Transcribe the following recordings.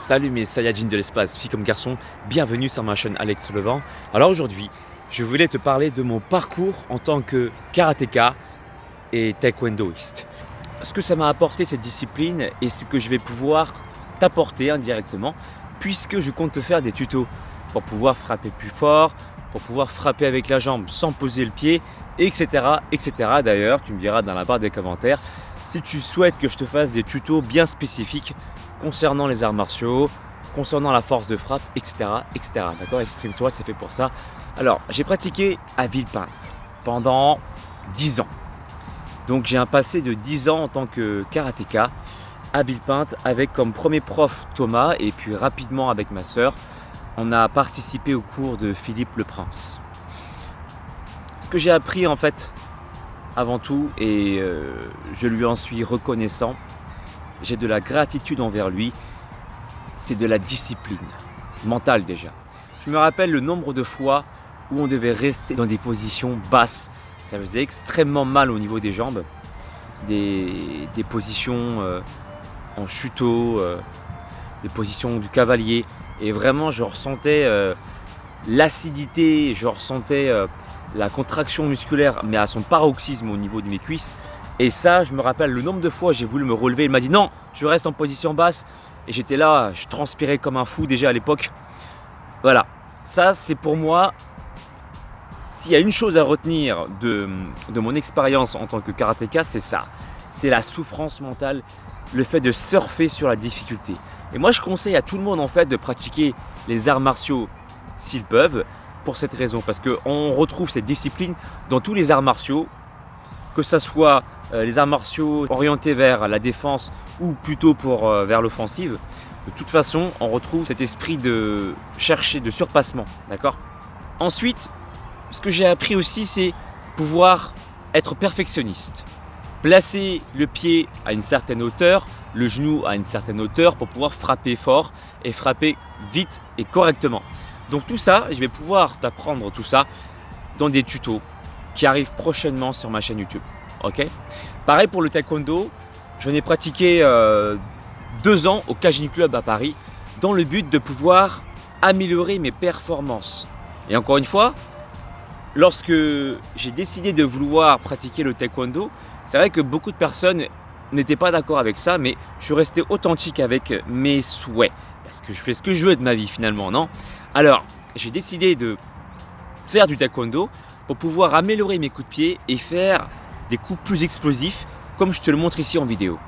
Salut mes Saiyajins de l'espace, filles comme garçons, bienvenue sur ma chaîne Alex Levent. Alors aujourd'hui, je voulais te parler de mon parcours en tant que karatéka et taekwondoïste. Ce que ça m'a apporté cette discipline et ce que je vais pouvoir t'apporter indirectement, puisque je compte te faire des tutos pour pouvoir frapper plus fort, pour pouvoir frapper avec la jambe sans poser le pied, etc. etc. D'ailleurs, tu me diras dans la barre des commentaires si tu souhaites que je te fasse des tutos bien spécifiques concernant les arts martiaux, concernant la force de frappe, etc. etc. D'accord, exprime-toi, c'est fait pour ça. Alors, j'ai pratiqué à Villepinte pendant 10 ans. Donc j'ai un passé de 10 ans en tant que karatéka à Villepinte avec comme premier prof Thomas et puis rapidement avec ma sœur, on a participé au cours de Philippe le Prince. Ce que j'ai appris en fait avant tout et je lui en suis reconnaissant, j'ai de la gratitude envers lui, c'est de la discipline mentale déjà. Je me rappelle le nombre de fois où on devait rester dans des positions basses. Ça faisait extrêmement mal au niveau des jambes, des positions en chuteau, des positions du cavalier. Et vraiment, je ressentais l'acidité, je ressentais la contraction musculaire, mais à son paroxysme au niveau de mes cuisses. Et ça, je me rappelle le nombre de fois j'ai voulu me relever. Il m'a dit non, tu restes en position basse. Et j'étais là, je transpirais comme un fou déjà à l'époque. Voilà, ça c'est pour moi. S'il y a une chose à retenir de mon expérience en tant que karatéka, c'est ça. C'est la souffrance mentale, le fait de surfer sur la difficulté. Et moi, je conseille à tout le monde en fait de pratiquer les arts martiaux s'ils peuvent, pour cette raison. Parce qu'on retrouve cette discipline dans tous les arts martiaux, que ce soit les arts martiaux orientés vers la défense ou plutôt vers l'offensive. De toute façon, on retrouve cet esprit de chercher, de surpassement. D'accord ? Ensuite, ce que j'ai appris aussi, c'est pouvoir être perfectionniste. Placer le pied à une certaine hauteur, le genou à une certaine hauteur pour pouvoir frapper fort et frapper vite et correctement. Donc tout ça, je vais pouvoir t'apprendre tout ça dans des tutos qui arrivent prochainement sur ma chaîne YouTube. Ok ? Pareil pour le taekwondo, j'en ai pratiqué 2 ans au Kajin Club à Paris dans le but de pouvoir améliorer mes performances. Et encore une fois, lorsque j'ai décidé de vouloir pratiquer le taekwondo, c'est vrai que beaucoup de personnes n'étaient pas d'accord avec ça, mais je suis resté authentique avec mes souhaits. Parce que je fais ce que je veux de ma vie finalement, non ? Alors, j'ai décidé de faire du taekwondo pour pouvoir améliorer mes coups de pied et faire des coups plus explosifs, comme je te le montre ici en vidéo.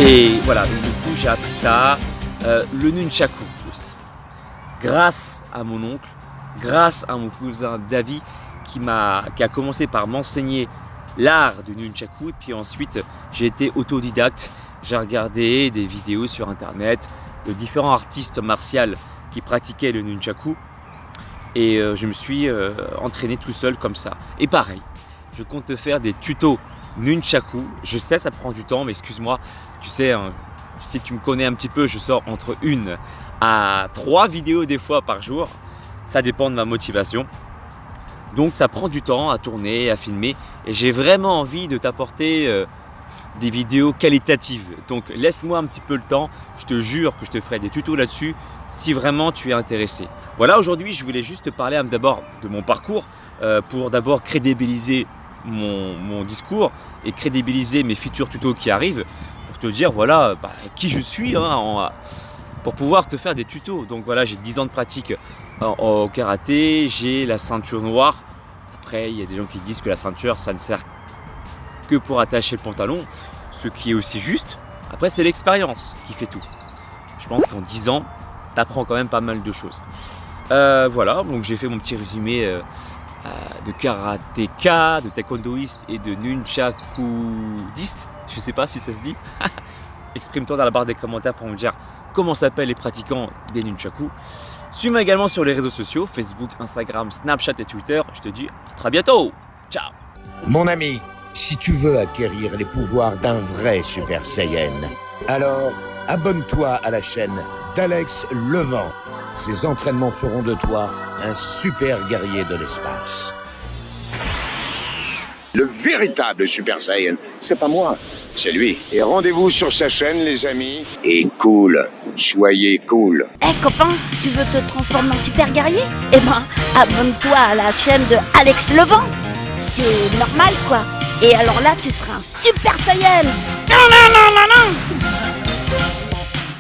Et voilà, donc du coup j'ai appris ça, le nunchaku aussi. Grâce à mon oncle, grâce à mon cousin David qui a commencé par m'enseigner l'art du nunchaku. Et puis ensuite j'ai été autodidacte, j'ai regardé des vidéos sur internet de différents artistes martiaux qui pratiquaient le nunchaku. Et je me suis entraîné tout seul comme ça. Et pareil, je compte te faire des tutos nunchaku. Je sais, ça prend du temps, mais excuse-moi, tu sais, hein, si tu me connais un petit peu, je sors entre 1 à 3 vidéos des fois par jour. Ça dépend de ma motivation. Donc ça prend du temps à tourner, à filmer. Et j'ai vraiment envie de t'apporter des vidéos qualitatives. Donc laisse-moi un petit peu le temps. Je te jure que je te ferai des tutos là-dessus si vraiment tu es intéressé. Voilà, aujourd'hui, je voulais juste te parler d'abord de mon parcours pour d'abord crédibiliser mon discours et crédibiliser mes futurs tutos qui arrivent pour te dire voilà qui je suis pour pouvoir te faire des tutos. Donc voilà, j'ai 10 ans de pratique au karaté, j'ai la ceinture noire. Après, il y a des gens qui disent que la ceinture, ça ne sert que pour attacher le pantalon, ce qui est aussi juste. Après, c'est l'expérience qui fait tout. Je pense qu'en 10 ans, tu apprends quand même pas mal de choses. Voilà, donc j'ai fait mon petit résumé de karatéka, de taekwondoïste et de nunchakuiste. Je sais pas si ça se dit. Exprime-toi dans la barre des commentaires pour me dire comment s'appellent les pratiquants des nunchaku. Suis-moi également sur les réseaux sociaux, Facebook, Instagram, Snapchat et Twitter. Je te dis à très bientôt. Ciao. Mon ami, si tu veux acquérir les pouvoirs d'un vrai Super Saiyan, alors abonne-toi à la chaîne d'Alex Levent. Ces entraînements feront de toi un super guerrier de l'espace. Le véritable Super Saiyan, c'est pas moi, c'est lui. Et rendez-vous sur sa chaîne, les amis. Et cool, soyez cool. Copain, tu veux te transformer en super guerrier? Eh ben, abonne-toi à la chaîne de Alex Levent. C'est normal, quoi. Et alors là, tu seras un Super Saiyan.